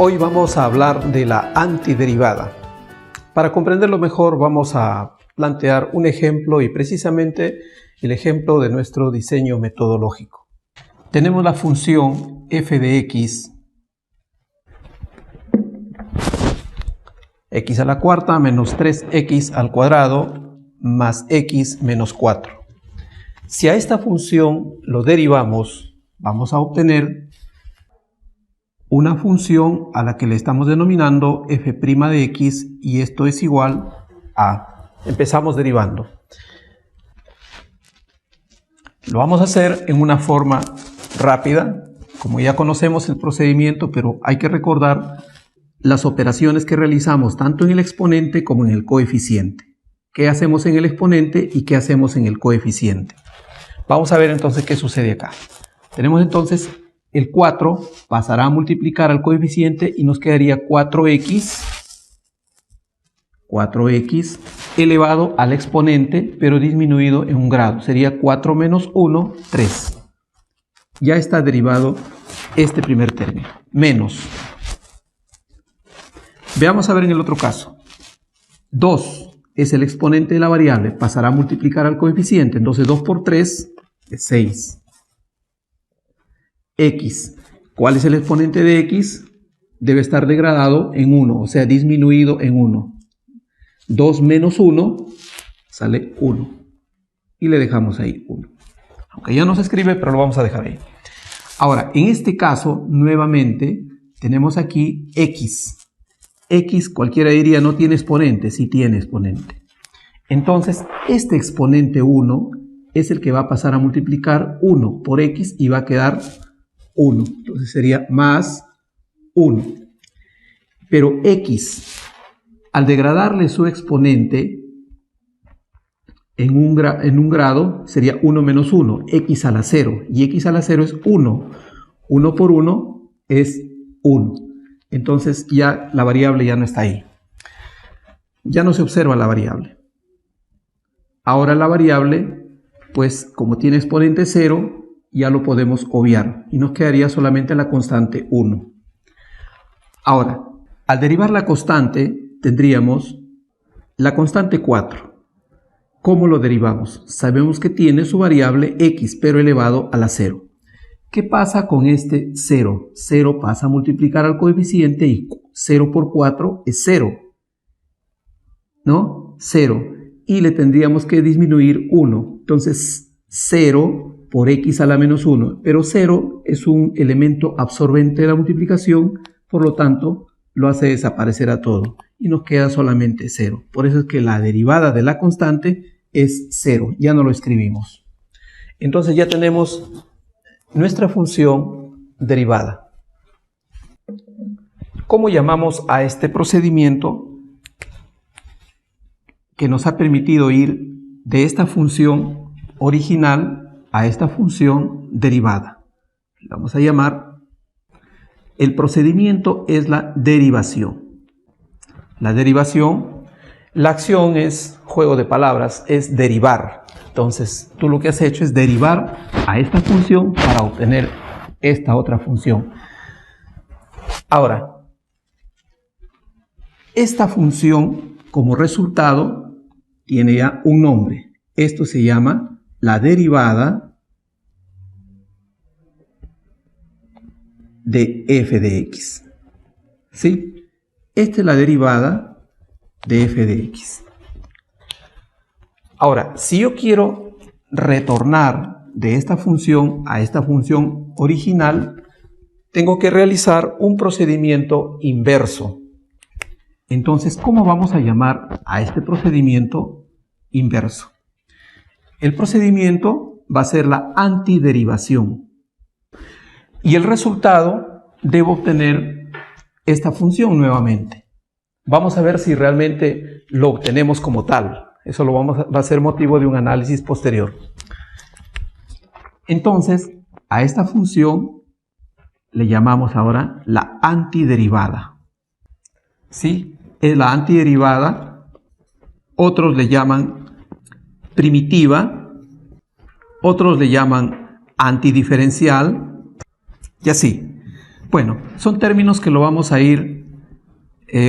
Hoy vamos a hablar de la antiderivada. Para comprenderlo mejor vamos a plantear un ejemplo y precisamente el ejemplo de nuestro diseño metodológico. Tenemos la función f de x a la cuarta menos 3x al cuadrado más x menos 4. Si a esta función lo derivamos, vamos a obtener una función a la que le estamos denominando f' de x y esto es igual a... Empezamos derivando. Lo vamos a hacer en una forma rápida, como ya conocemos el procedimiento, pero hay que recordar las operaciones que realizamos tanto en el exponente como en el coeficiente. ¿Qué hacemos en el exponente y qué hacemos en el coeficiente? Vamos a ver entonces qué sucede acá. Tenemos entonces el 4 pasará a multiplicar al coeficiente y nos quedaría 4x elevado al exponente, pero disminuido en un grado. Sería 4 menos 1, 3. Ya está derivado este primer término. Menos. Veamos a ver en el otro caso. 2 es el exponente de la variable, pasará a multiplicar al coeficiente. Entonces 2 por 3 es 6. X. ¿Cuál es el exponente de x? Debe estar degradado en 1, o sea, disminuido en 1. 2 menos 1 sale 1. Y le dejamos ahí 1. Aunque ya no se escribe, pero lo vamos a dejar ahí. Ahora, en este caso, nuevamente, tenemos aquí x. X, cualquiera diría, no tiene exponente. Sí tiene exponente. Entonces, este exponente 1 es el que va a pasar a multiplicar 1 por x y va a quedar 1. Entonces sería más 1. Pero x, al degradarle su exponente en un grado, sería 1 menos 1, x a la 0. Y x a la 0 es 1. 1 por 1 es 1. Entonces ya la variable ya no está ahí. Ya no se observa la variable. Ahora la variable, pues como tiene exponente 0, ya lo podemos obviar y nos quedaría solamente la constante 1. Ahora, al derivar la constante, tendríamos la constante 4. ¿Cómo lo derivamos? Sabemos que tiene su variable x, pero elevado a la 0. ¿Qué pasa con este 0? 0 pasa a multiplicar al coeficiente y 0 por 4 es 0. ¿No? 0. Y le tendríamos que disminuir 1. Entonces, 0 por x a la menos 1, pero 0 es un elemento absorbente de la multiplicación, por lo tanto lo hace desaparecer a todo y nos queda solamente 0. Por eso es que la derivada de la constante es 0, ya no lo escribimos. Entonces ya tenemos nuestra función derivada. ¿Cómo llamamos a este procedimiento que nos ha permitido ir de esta función original a esta función derivada? Vamos a llamar, el procedimiento es la derivación. La derivación, la acción es, juego de palabras, es derivar. Entonces, tú lo que has hecho es derivar a esta función para obtener esta otra función. Ahora, esta función como resultado tiene ya un nombre. Esto se llama la derivada de f de x. ¿Sí? Esta es la derivada de f de x. Ahora, si yo quiero retornar de esta función a esta función original, tengo que realizar un procedimiento inverso. Entonces, ¿cómo vamos a llamar a este procedimiento inverso? El procedimiento va a ser la antiderivación. Y el resultado debo obtener esta función nuevamente. Vamos a ver si realmente lo obtenemos como tal. Eso va a ser motivo de un análisis posterior. Entonces, a esta función le llamamos ahora la antiderivada. ¿Sí? Es la antiderivada. Otros le llaman primitiva, otros le llaman antidiferencial y así. Bueno, son términos que lo vamos a ir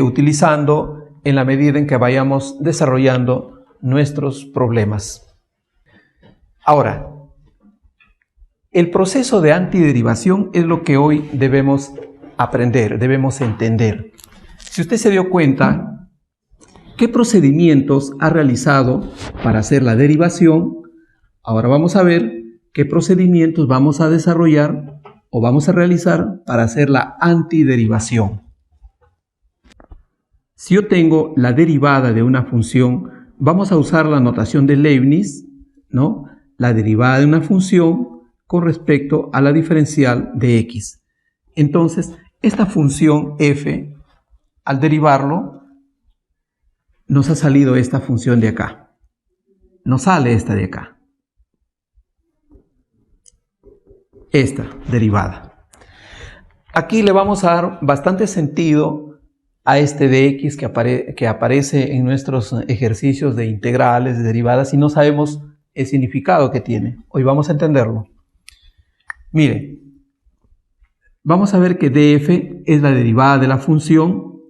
utilizando en la medida en que vayamos desarrollando nuestros problemas. Ahora, el proceso de antiderivación es lo que hoy debemos aprender, debemos entender. Si usted se dio cuenta, ¿qué procedimientos ha realizado para hacer la derivación? Ahora vamos a ver qué procedimientos vamos a desarrollar o vamos a realizar para hacer la antiderivación. Si yo tengo la derivada de una función, vamos a usar la notación de Leibniz, ¿no? La derivada de una función con respecto a la diferencial de x. Entonces, esta función f, al derivarlo, nos ha salido esta función de acá. Nos sale esta de acá. Esta derivada. Aquí le vamos a dar bastante sentido a este de x que aparece en nuestros ejercicios de integrales, de derivadas, y no sabemos el significado que tiene. Hoy vamos a entenderlo. Mire, vamos a ver que df es la derivada de la función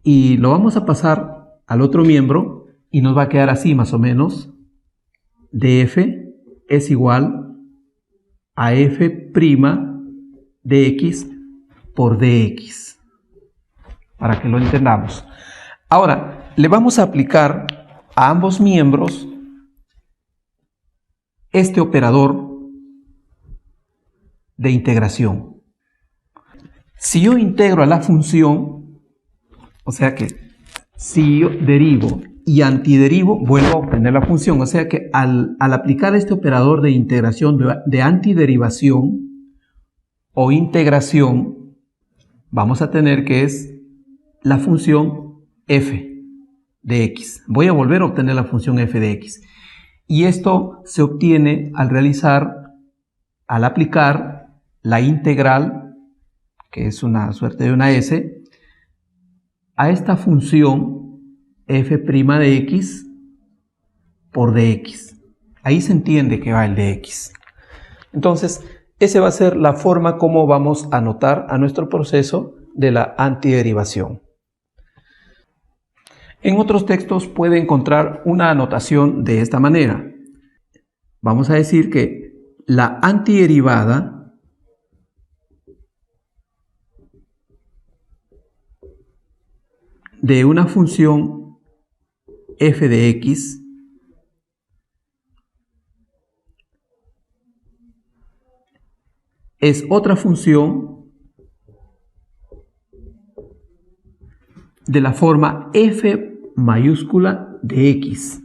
y lo vamos a pasar al otro miembro y nos va a quedar así más o menos. df es igual a f' de x por dx, para que lo entendamos. Ahora, le vamos a aplicar a ambos miembros este operador de integración. Si yo integro a la función, o sea que si yo derivo y antiderivo, vuelvo a obtener la función. O sea que al aplicar este operador de integración, de antiderivación o integración, vamos a tener que es la función f de x. Voy a volver a obtener la función f de x. Y esto se obtiene al aplicar la integral, que es una suerte de una s, a esta función f' de x por dx. Ahí se entiende que va el dx. Entonces, esa va a ser la forma como vamos a anotar a nuestro proceso de la antiderivación. En otros textos puede encontrar una anotación de esta manera. Vamos a decir que la antiderivada de una función f de x es otra función de la forma f mayúscula de x,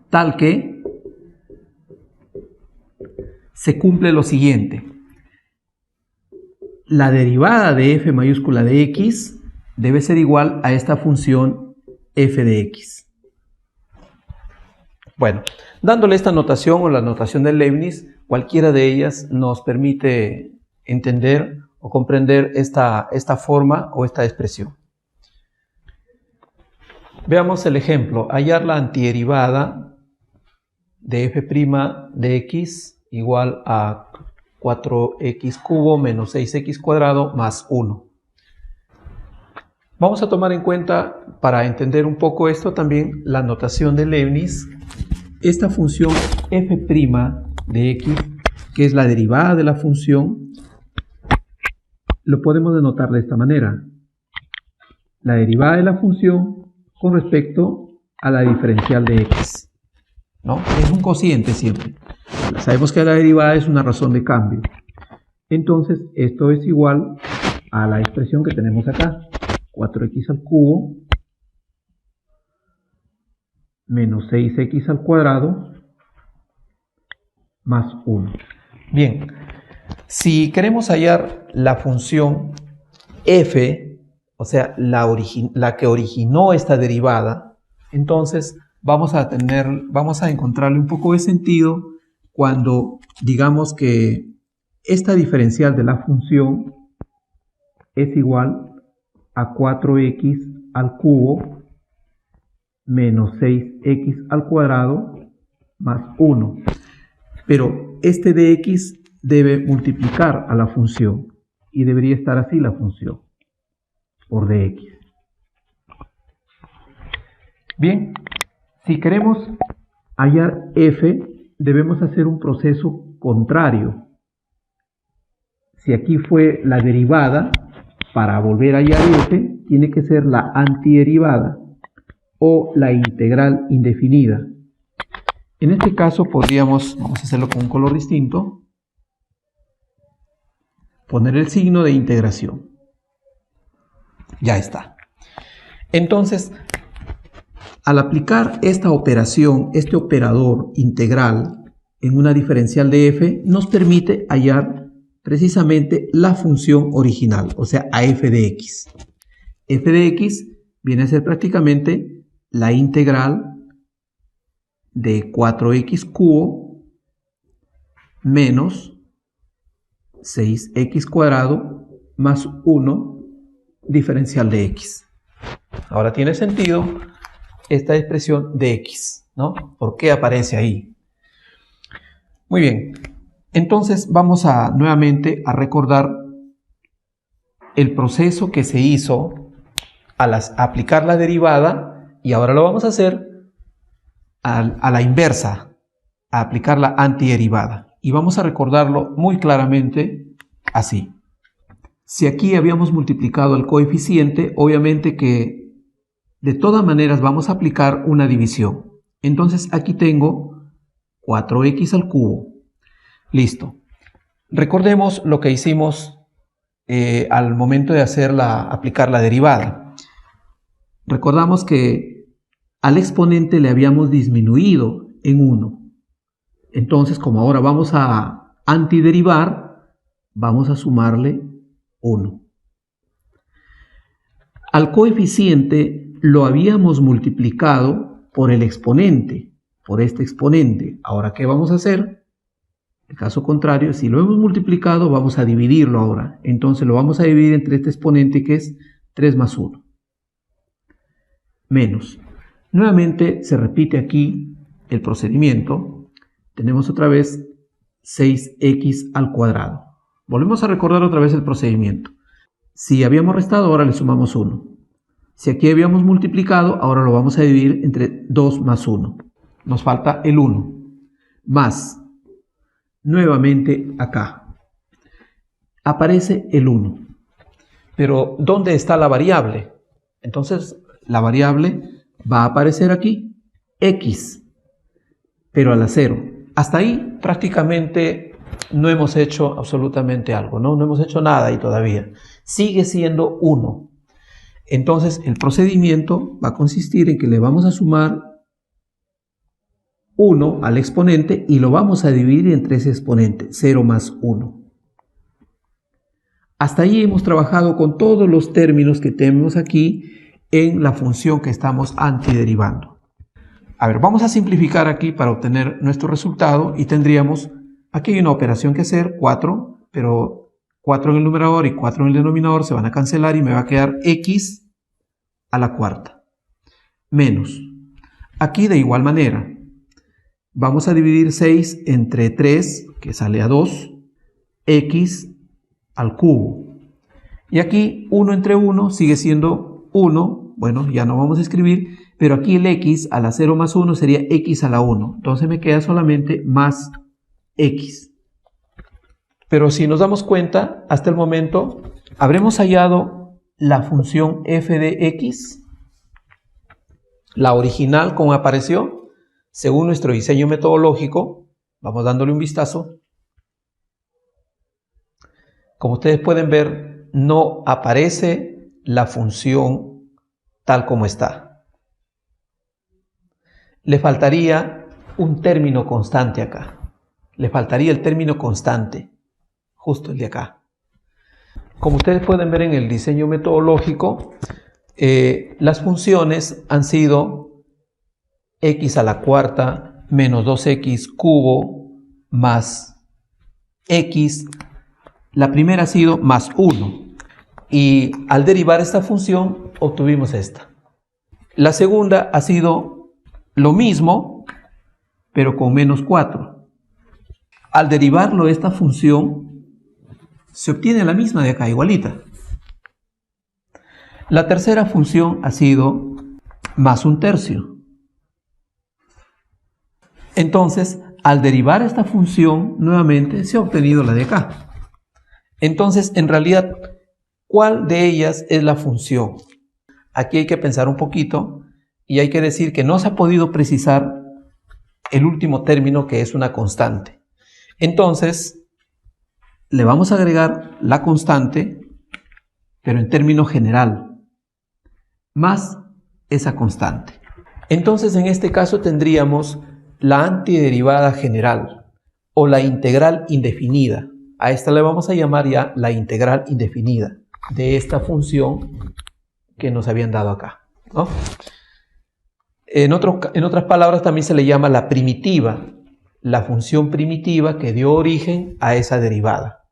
tal que se cumple lo siguiente. La derivada de f mayúscula de x debe ser igual a esta función f de x. Bueno, dándole esta notación o la notación de Leibniz, cualquiera de ellas nos permite entender o comprender esta forma o esta expresión. Veamos el ejemplo. Hallar la antiderivada de f' de x igual a 4x cubo menos 6x cuadrado más 1. Vamos a tomar en cuenta, para entender un poco esto, también la notación de Leibniz. Esta función f' de x, que es la derivada de la función, lo podemos denotar de esta manera. La derivada de la función con respecto a la diferencial de x, ¿no? Es un cociente siempre. Sabemos que la derivada es una razón de cambio. Entonces, esto es igual a la expresión que tenemos acá. 4x al cubo menos 6x al cuadrado más 1. Bien, si queremos hallar la función f, o sea, la que originó esta derivada, entonces vamos a encontrarle un poco de sentido cuando digamos que esta diferencial de la función es igual a 4x al cubo menos 6x al cuadrado más 1. Pero este dx debe multiplicar a la función y debería estar así la función por dx. Bien, si queremos hallar f, debemos hacer un proceso contrario. Si aquí fue la derivada, para volver a hallar f, tiene que ser la antiderivada o la integral indefinida. En este caso podríamos, vamos a hacerlo con un color distinto, poner el signo de integración. Ya está. Entonces, al aplicar esta operación, este operador integral en una diferencial de f, nos permite hallar precisamente la función original, o sea, a f de x. F de x viene a ser prácticamente la integral de 4x cubo menos 6x cuadrado más 1 diferencial de x. Ahora tiene sentido esta expresión de x, ¿no? ¿Por qué aparece ahí? Muy bien, entonces vamos nuevamente a recordar el proceso que se hizo al aplicar la derivada, y ahora lo vamos a hacer a la inversa, a aplicar la antiderivada. Y vamos a recordarlo muy claramente así. Si aquí habíamos multiplicado el coeficiente, obviamente que de todas maneras vamos a aplicar una división. Entonces aquí tengo 4x al cubo. Listo. Recordemos lo que hicimos al momento de aplicar la derivada. Recordamos que al exponente le habíamos disminuido en 1. Entonces, como ahora vamos a antiderivar, vamos a sumarle 1. Al coeficiente lo habíamos multiplicado por el exponente, por este exponente. Ahora, ¿qué vamos a hacer? En el caso contrario, si lo hemos multiplicado, vamos a dividirlo ahora. Entonces lo vamos a dividir entre este exponente que es 3 más 1. Menos. Nuevamente se repite aquí el procedimiento. Tenemos otra vez 6x al cuadrado. Volvemos a recordar otra vez el procedimiento. Si habíamos restado, ahora le sumamos 1. Si aquí habíamos multiplicado, ahora lo vamos a dividir entre 2 más 1. Nos falta el 1. Más, nuevamente acá, aparece el 1. Pero, ¿dónde está la variable? Entonces, la variable va a aparecer aquí, x, pero a la 0. Hasta ahí prácticamente no hemos hecho absolutamente algo, ¿no? No hemos hecho nada ahí todavía. Sigue siendo 1. Entonces el procedimiento va a consistir en que le vamos a sumar 1 al exponente y lo vamos a dividir entre ese exponente, 0 más 1. Hasta ahí hemos trabajado con todos los términos que tenemos aquí en la función que estamos antiderivando. A ver, vamos a simplificar aquí para obtener nuestro resultado y tendríamos, aquí hay una operación que hacer, 4, pero 4 en el numerador y 4 en el denominador se van a cancelar y me va a quedar x a la cuarta, menos. Aquí de igual manera, vamos a dividir 6 entre 3, que sale a 2, x al cubo. Y aquí 1 entre 1 sigue siendo 1, bueno, ya no vamos a escribir, pero aquí el x a la 0 más 1 sería x a la 1. Entonces me queda solamente más x. Pero si nos damos cuenta, hasta el momento, habremos hallado la función f de x, la original como apareció, según nuestro diseño metodológico. Vamos dándole un vistazo. Como ustedes pueden ver, no aparece la función tal como está. Le faltaría un término constante acá. Le faltaría el término constante, justo el de acá. Como ustedes pueden ver en el diseño metodológico, las funciones han sido x a la cuarta menos 2x cubo más x. La primera ha sido más 1. Y al derivar esta función obtuvimos esta. La segunda ha sido lo mismo, pero con menos 4. Al derivarlo esta función, se obtiene la misma de acá, igualita. La tercera función ha sido más 1/3. Entonces, al derivar esta función, nuevamente se ha obtenido la de acá. Entonces, en realidad, ¿cuál de ellas es la función? Aquí hay que pensar un poquito y hay que decir que no se ha podido precisar el último término, que es una constante. Entonces, le vamos a agregar la constante, pero en término general, más esa constante. Entonces, en este caso tendríamos la antiderivada general o la integral indefinida. A esta le vamos a llamar ya la integral indefinida de esta función que nos habían dado acá, ¿no? En otras palabras, también se le llama la primitiva, la función primitiva que dio origen a esa derivada,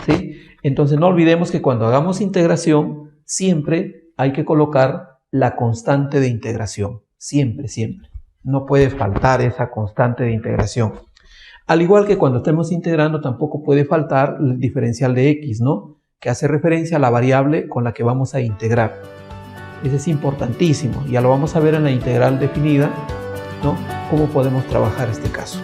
¿sí? Entonces no olvidemos que cuando hagamos integración, siempre hay que colocar la constante de integración. Siempre, siempre. No puede faltar esa constante de integración. Al igual que cuando estemos integrando, tampoco puede faltar el diferencial de x, ¿no? Que hace referencia a la variable con la que vamos a integrar. Ese es importantísimo. Ya lo vamos a ver en la integral definida, ¿no? Cómo podemos trabajar este caso.